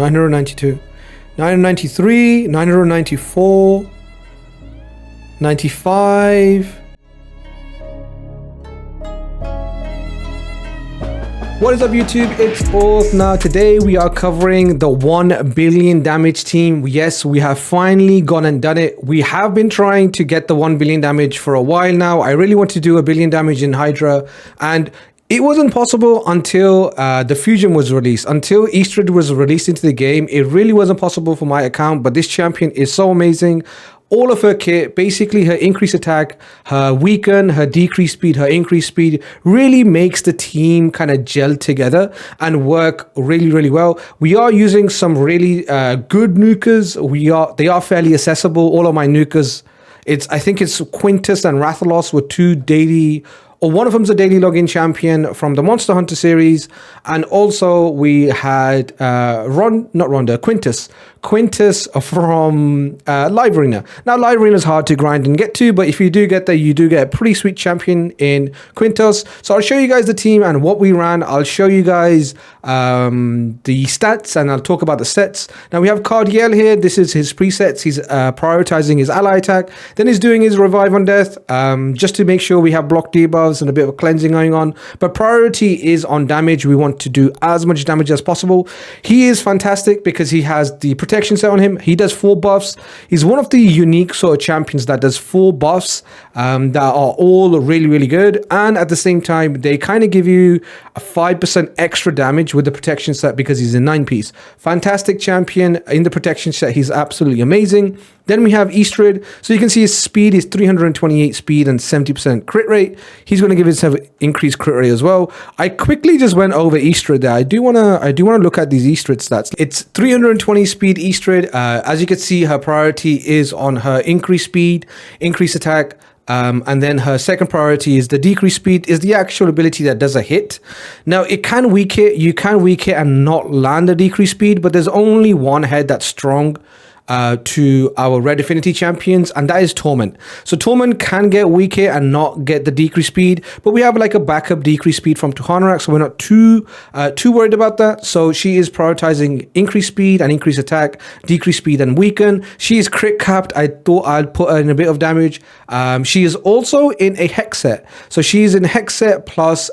992, 993, 994, 95. What is up YouTube, it's Oath. Now today we are covering the 1 billion damage team. Yes, we have finally gone and done it. We have been trying to get the 1 billion damage for a while now. I really want to do a billion damage in Hydra, and it wasn't possible until the fusion was released. Until Eostrid was released into the game, it really wasn't possible for my account, but this champion is so amazing. All of her kit, basically her increased attack, her weaken, her decreased speed, her increased speed, really makes the team kind of gel together and work really, really well. We are using some really good nukers. They are fairly accessible. All of my nukers, I think it's Quintus and Rathalos were two daily, or one of them's a daily login champion from the Monster Hunter series. And also we had Quintus from Live Arena. Now Live Arena is hard to grind and get to, but if you do get there, you do get a pretty sweet champion in Quintus. So I'll show you guys the team and what we ran. I'll show you guys the stats, and I'll talk about the sets. Now we have Cardiel here. This is his presets. He's prioritizing his ally attack. Then he's doing his revive on death, just to make sure we have block debuffs and a bit of cleansing going on. But priority is on damage. We want to do as much damage as possible. He is fantastic because he has the protection set on him. He does 4 buffs. He's one of the unique sort of champions that does 4 buffs that are all really, really good. And at the same time, they kind of give you a 5% extra damage with the protection set because he's a 9-piece. Fantastic champion in the protection set. He's absolutely amazing. Then we have Eostrid. So you can see his speed is 328 speed and 70% crit rate. He's going to give himself increased crit rate as well. I quickly just went over Eostrid there. I do want to look at these Eostrid stats. It's 320 speed Eostrid. As you can see, her priority is on her increased speed, increased attack. And then her second priority is the decreased speed, is the actual ability that does a hit. Now it can weak it. You can weak it and not land a decreased speed, but there's only one head that's strong to our red affinity champions, and that is Torment. So Torment can get weak hit and not get the decreased speed, but we have like a backup decreased speed from Tuhanarak, so we're not too worried about that. So she is prioritizing increased speed and increased attack, decreased speed and weaken. She is crit capped. I thought I'd put her in a bit of damage. She is also in a hex set, so she is in hex set plus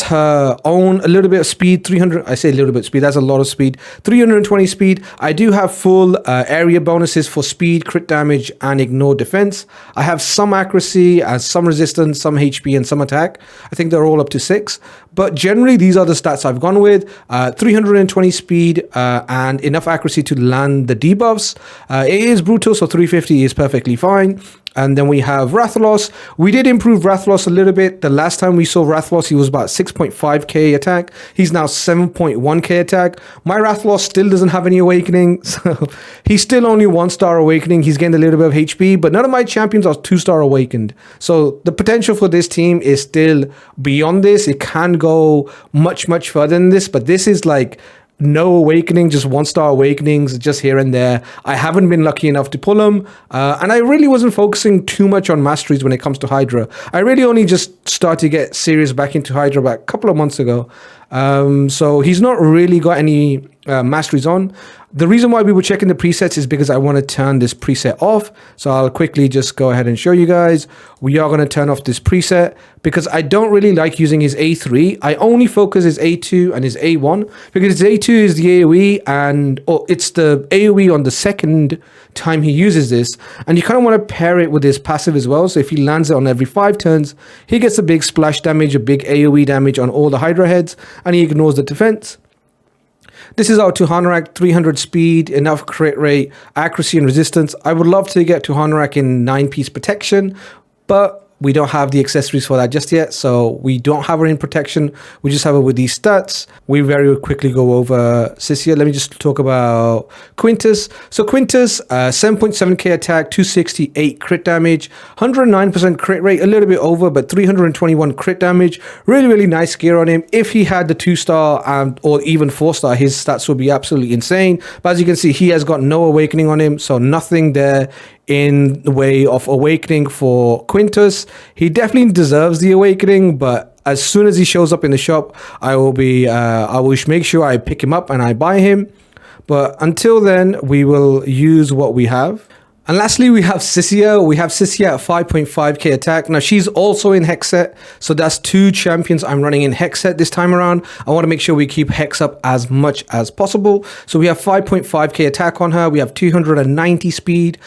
her own a little bit of speed. 300, I say a little bit of speed, that's a lot of speed. 320 speed. I do have full area bonuses for speed, crit damage, and ignore defense. I have some accuracy, some resistance, some HP, and some attack. I think they're all up to 6. But generally, these are the stats I've gone with. 320 speed and enough accuracy to land the debuffs. It is brutal, so 350 is perfectly fine. And then we have Rathalos. We did improve Rathalos a little bit. The last time we saw Rathalos, he was about 6.5k attack. He's now 7.1k attack. My Rathalos still doesn't have any awakening, so he's still only 1-star awakening. He's gained a little bit of HP, but none of my champions are 2-star awakened. So the potential for this team is still beyond this. It can go much, much further than this, but this is like no awakening, just 1-star awakenings just here and there. I haven't been lucky enough to pull them, and I really wasn't focusing too much on masteries when it comes to Hydra. I really only just started to get serious back into Hydra about a couple of months ago. So he's not really got any masteries on. The reason why we were checking the presets is because I want to turn this preset off. So I'll quickly just go ahead and show you guys. We are going to turn off this preset because I don't really like using his A3. I only focus his A2 and his A1 because his A2 is the AoE, and it's the AoE on the second time he uses this. And you kind of want to pair it with his passive as well. So if he lands it on every 5 turns, he gets a big splash damage, a big AoE damage on all the Hydra heads, and he ignores the defense. This is our Tuhanarak, 300 speed, enough crit rate, accuracy and resistance. I would love to get Tuhanarak in 9-piece protection, but we don't have the accessories for that just yet, so we don't have her in protection. We just have her with these stats. We very quickly go over Sicia. Let me just talk about Quintus. So Quintus, 7.7k attack, 268 crit damage, 109% crit rate, a little bit over, but 321 crit damage. Really, really nice gear on him. If he had the 2-star or even 4-star, his stats would be absolutely insane. But as you can see, he has got no awakening on him, so nothing there in the way of awakening for Quintus. He definitely deserves the awakening, but as soon as he shows up in the shop, I will make sure I pick him up and I buy him. But until then, we will use what we have. And lastly, we have Sicia. We have Sicia at 5.5k attack. Now, she's also in Hex set, so that's 2 champions I'm running in Hex set this time around. I want to make sure we keep Hex up as much as possible. So we have 5.5k attack on her. We have 290 speed.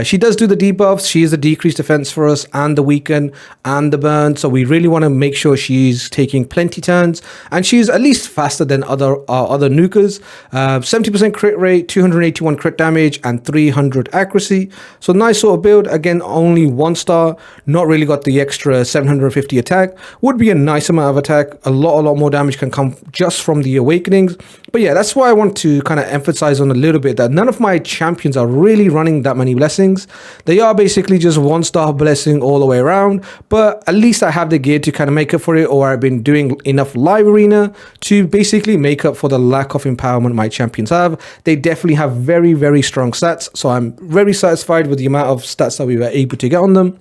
She does do the debuffs. She is the decreased defense for us and the weaken and the burn. So we really want to make sure she's taking plenty turns. And she's at least faster than other nukers. 70% crit rate, 281 crit damage, and 300 accuracy. So nice sort of build. Again, only 1 star, not really got the extra 750 attack. Would be a nice amount of attack. A lot more damage can come just from the awakenings. But yeah, that's why I want to kind of emphasize on a little bit that none of my champions are really running that many blessings. They are basically just 1 star blessing all the way around, but at least I have the gear to kind of make up for it, or I've been doing enough live arena to basically make up for the lack of empowerment my champions have. They definitely have very strong stats, so I'm very satisfied with the amount of stats that we were able to get on them.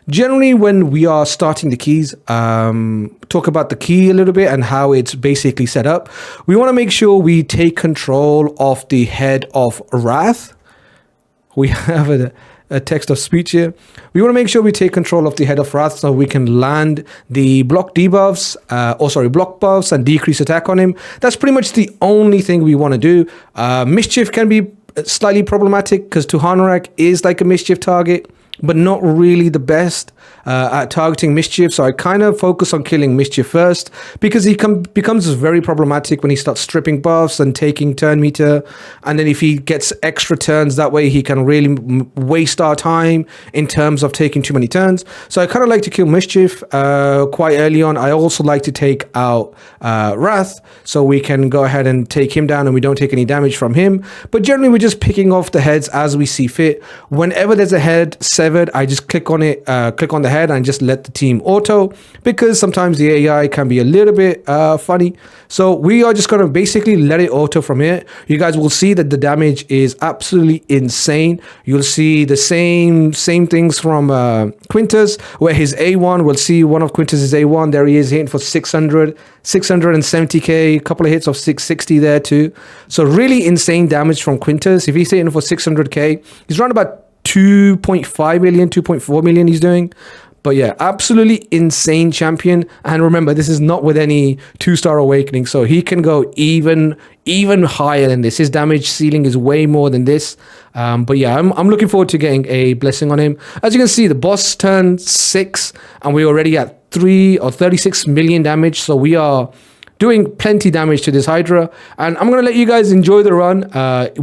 Generally, when we are starting the keys, talk about the key a little bit and how it's basically set up. We want to make sure we take control of the head of Wrath. We have a text of speech here. We want to make sure we take control of the head of Wrath so we can land the block debuffs, block buffs and decrease attack on him. That's pretty much the only thing we want to do. Mischief can be slightly problematic because Tuhanarak is like a mischief target, but not really the best at targeting mischief. So I kind of focus on killing mischief first, because he becomes very problematic when he starts stripping buffs and taking turn meter. And then if he gets extra turns that way, he can really waste our time in terms of taking too many turns. So I kind of like to kill mischief quite early on. I also like to take out Wrath, so we can go ahead and take him down and we don't take any damage from him. But generally, we're just picking off the heads as we see fit. Whenever there's a head severed, I just click on it, click on the head and just let the team auto, because sometimes the AI can be a little bit funny. So we are just going to basically let it auto from here. You guys will see that the damage is absolutely insane. You'll see the same things from Quintus, where his A1, we'll see one of Quintus's A1. There he is hitting for 670k, a couple of hits of 660 there too. So really insane damage from Quintus. If he's hitting for 600k, he's around about 2.5 million, 2.4 million he's doing. But yeah, absolutely insane champion. And remember, this is not with any 2-star awakening, so he can go even higher than this. His damage ceiling is way more than this. But yeah, I'm looking forward to getting a blessing on him. As you can see, the boss turned 6 and we're already at 36 million damage. So we are doing plenty damage to this Hydra, and I'm gonna let you guys enjoy the run.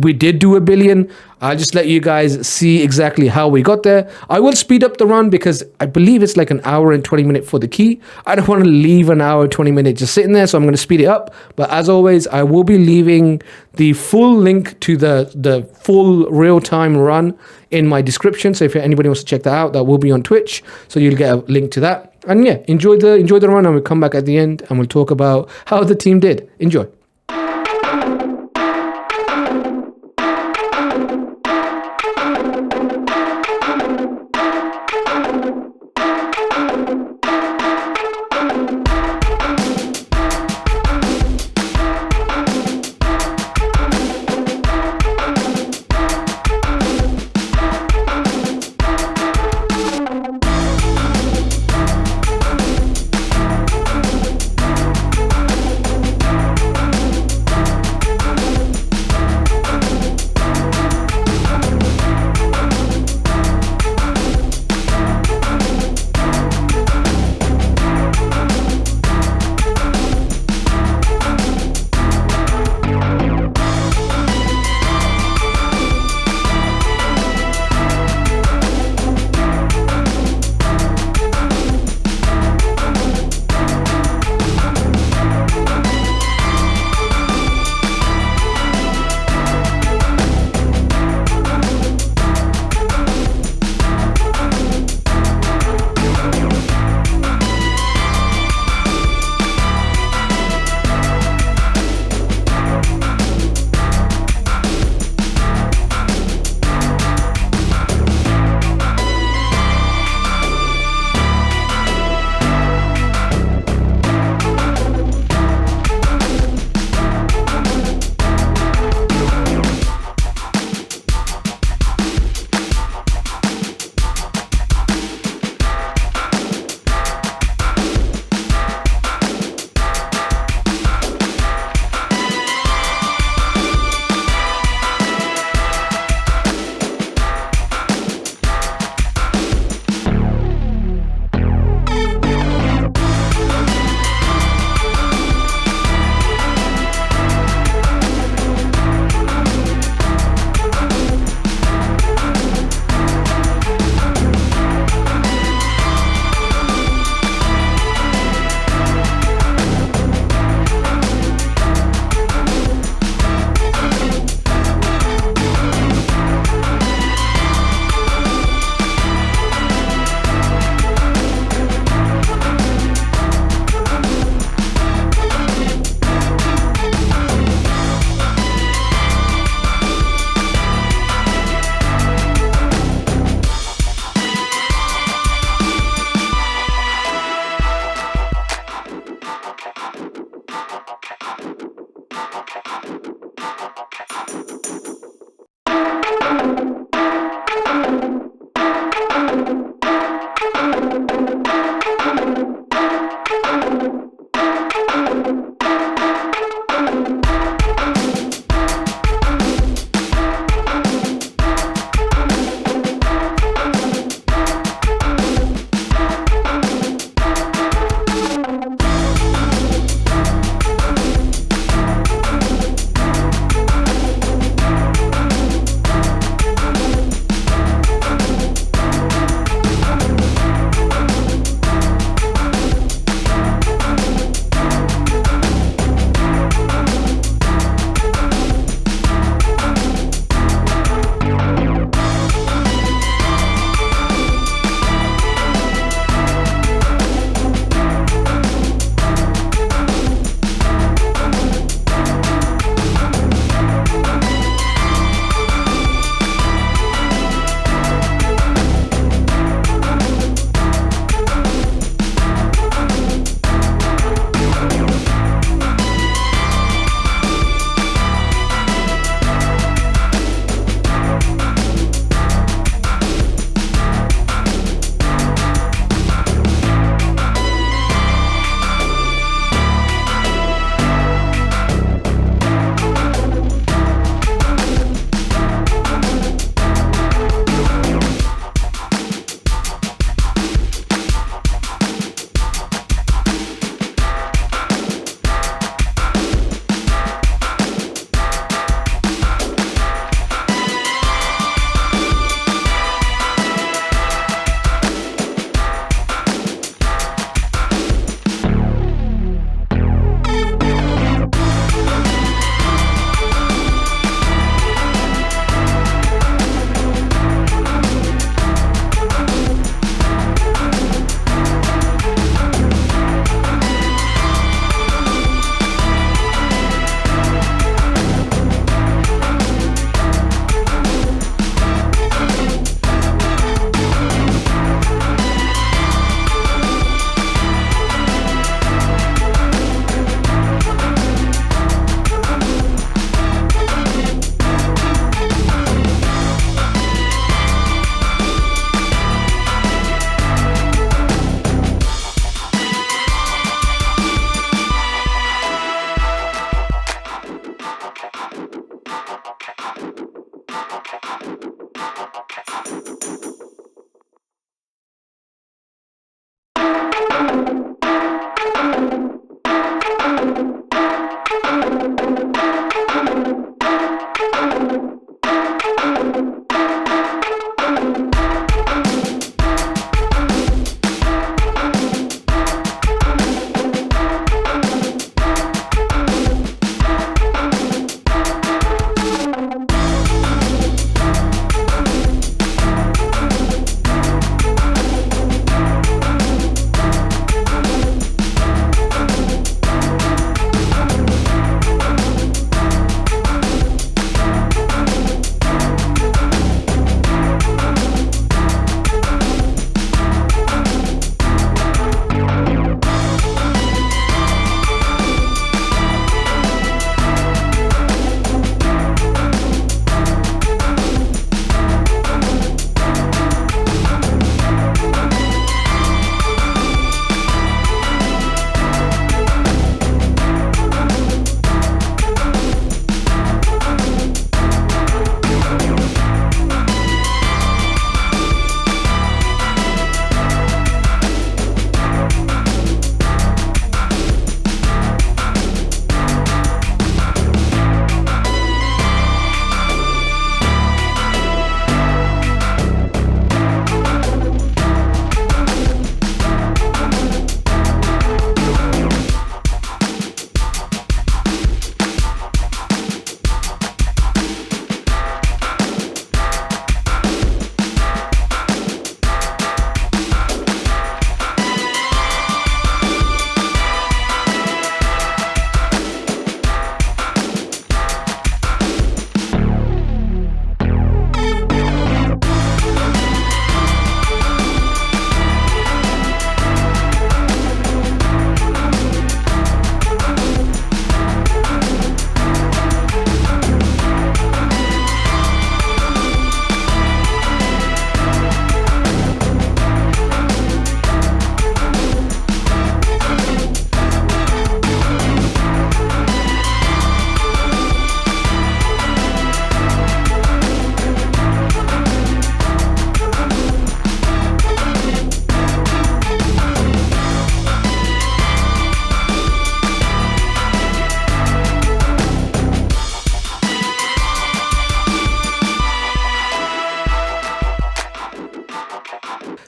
We did do 1 billion. I'll just let you guys see exactly how we got there. I will speed up the run because I believe it's like 1 hour and 20 minutes for the key. I don't want to leave 1 hour 20 minutes just sitting there, so I'm going to speed it up. But as always, I will be leaving the full link to the full real-time run in my description. So if anybody wants to check that out, that will be on Twitch, so you'll get a link to that. And yeah, enjoy the run, and we'll come back at the end and we'll talk about how the team did. Enjoy.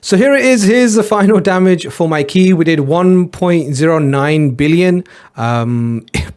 So here it is. Here's the final damage for my key. We did 1.09 billion.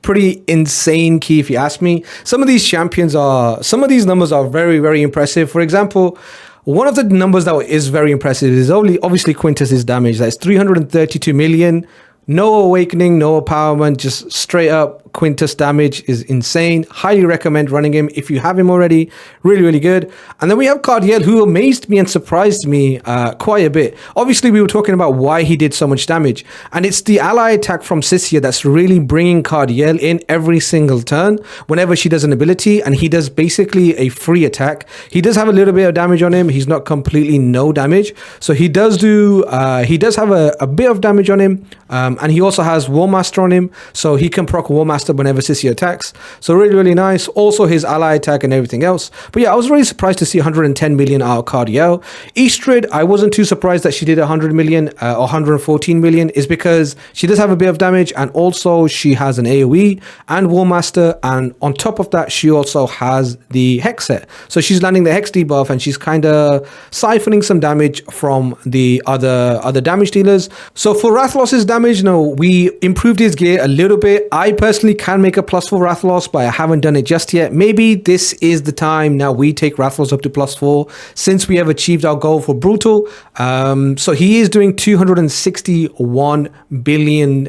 Pretty insane key if you ask me. Some of these numbers are very, very impressive. For example, one of the numbers that is very impressive is obviously Quintus's damage. That's 332 million. No awakening, no empowerment, just straight up Quintus damage is insane. Highly recommend running him if you have him already. Really, really good. And then we have Cardiel, who amazed me and surprised me quite a bit. Obviously, we were talking about why he did so much damage. And it's the ally attack from Sicia that's really bringing Cardiel in every single turn whenever she does an ability. And he does basically a free attack. He does have a little bit of damage on him. He's not completely no damage. So he does have a bit of damage on him. And he also has War Master on him, so he can proc War Master whenever Sicia attacks. So really, really nice. Also his ally attack and everything else. But yeah, I was really surprised to see 110 million out of Cardiel. Eostrid, I wasn't too surprised that she did 100 million or 114 million, is because she does have a bit of damage, and also she has an AoE and War Master, and on top of that, she also has the Hex set. So she's landing the Hex debuff, and she's kind of siphoning some damage from the other damage dealers. So for Rathalos's damage, no, we improved his gear a little bit. I personally can make a plus for Rathalos, but I haven't done it just yet. Maybe this is the time now we take Rathalos up to +4 since we have achieved our goal for Brutal. So he is doing 261 billion.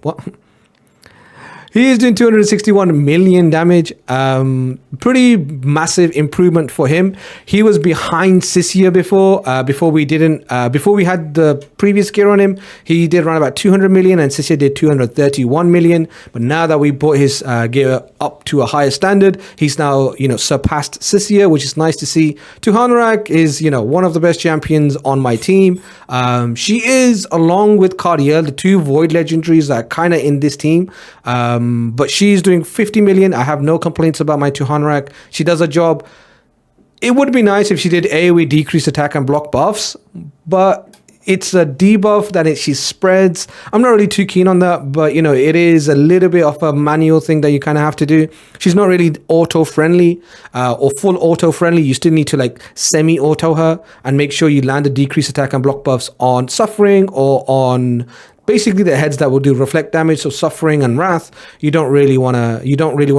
What? He is doing 261 million damage. Pretty massive improvement for him. He was behind Sicia before we had the previous gear on him. He did around about 200 million and Sicia did 231 million. But now that we brought his gear up to a higher standard, he's now, surpassed Sicia, which is nice to see. Tuhanerak is, one of the best champions on my team. She is, along with Cardiel, the two Void legendaries that are kind of in this team. But she's doing 50 million. I have no complaints about my Tuhanerak. She does a job. It would be nice if she did AoE decrease attack and block buffs, but it's a debuff that she spreads. I'm not really too keen on that, but it is a little bit of a manual thing that you kind of have to do. She's not really auto friendly or full auto friendly. You still need to semi auto her and make sure you land a decrease attack and block buffs on Suffering or on basically the heads that will do reflect damage. So Suffering and Wrath, you don't really want to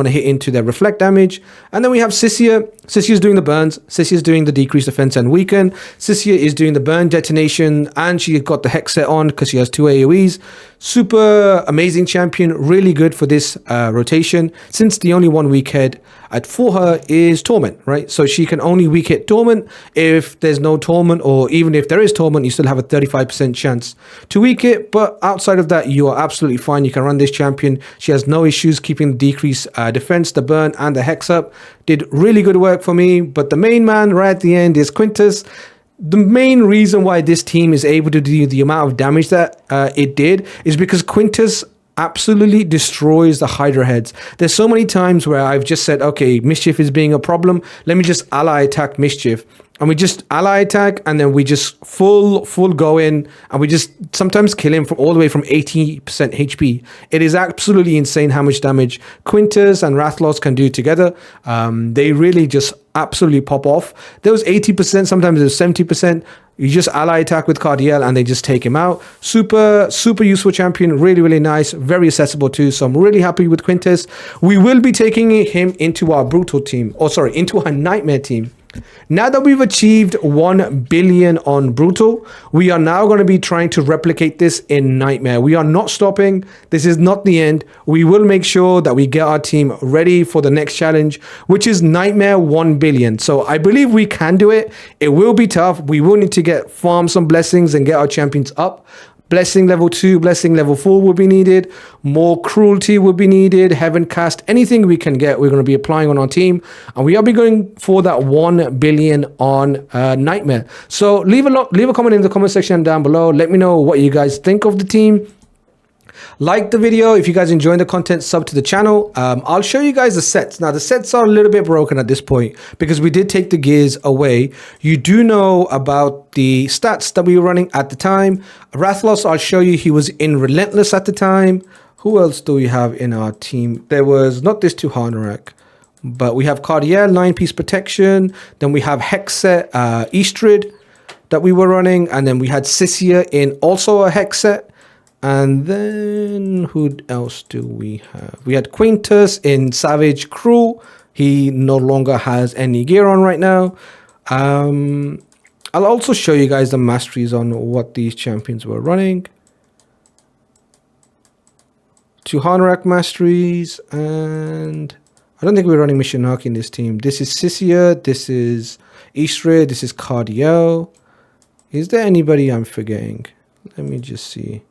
hit into their reflect damage. And then we have Sicia. Sicia is doing the burns. Sicia is doing the decreased defense and weaken. Sicia is doing the burn detonation, and she got the Hex set on because she has 2 AoEs. Super amazing champion, really good for this rotation, since the only one weak head for her is Torment, right? So she can only weak hit Torment. If there's no Torment, or even if there is Torment, you still have a 35% chance to weak it. But outside of that, you are absolutely fine. You can run this champion. She has no issues keeping the decreased defense, the burn, and the Hex up. Did really good work for me. But the main man right at the end is Quintus. The main reason why this team is able to do the amount of damage that it did is because Quintus absolutely destroys the Hydra heads. There's so many times where I've just said, okay, Mischief is being a problem. Let me just ally attack Mischief. And we just ally attack, and then we just full go in, and we just sometimes kill him from all the way from 80% HP. It is absolutely insane how much damage Quintus and Rathalos can do together. They really just absolutely pop off. There was 80%, sometimes there's 70%. You just ally attack with Cardiel and they just take him out. Super useful champion, really, really nice, very accessible too. So I'm really happy with Quintus. We will be taking him into our Brutal team, into our Nightmare team. Now that we've achieved 1 billion on Brutal, we are now going to be trying to replicate this in Nightmare. We are not stopping. This is not the end. We will make sure that we get our team ready for the next challenge, which is Nightmare 1 billion. So I believe we can do it. It will be tough. We will need to farm some blessings and get our champions up. Blessing level 2, blessing level 4 will be needed. More cruelty will be needed. Heaven cast, anything we can get, we're going to be applying on our team. And we are be going for that 1 billion on Nightmare. So leave a comment in the comment section down below. Let me know what you guys think of the team. Like the video. If you guys enjoying the content, sub to the channel. I'll show you guys the sets. Now the sets are a little bit broken at this point because we did take the gears away. You do know about the stats that we were running at the time. Rathalos, I'll show you, he was in Relentless at the time. Who else do we have in our team? There was not this Tuhanerak, but we have Cardiel, 9-piece protection. Then we have Hex set, Eostrid. that we were running. And then we had Sicia in also a hex set. And then who else do we have? We had Quintus in Savage Crew. He no longer has any gear on right now. I'll also show you guys the masteries on what these champions were running. 2 Hanorach masteries, and I don't think we're running Mishinaki in this team. This is Sicia, this is Eostrid, this is Cardiel. Is there anybody I'm forgetting? Let me just see.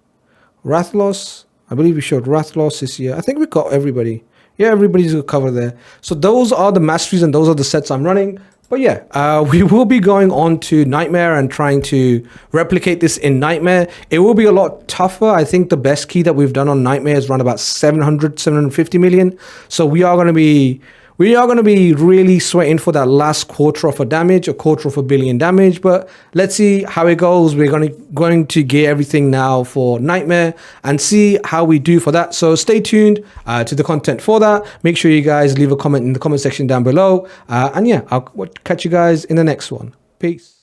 Rathalos, I believe we showed Rathalos, Sicia. I think we got everybody. Yeah, everybody's covered there. So those are the masteries and those are the sets I'm running. But yeah, we will be going on to Nightmare and trying to replicate this in Nightmare. It will be a lot tougher. I think the best key that we've done on Nightmare is around about 750 million. So we are going to be really sweating for that last quarter of a damage, a quarter of a billion damage. But let's see how it goes. We're going to gear everything now for Nightmare and see how we do for that. So stay tuned to the content for that. Make sure you guys leave a comment in the comment section down below. And yeah, I'll catch you guys in the next one. Peace.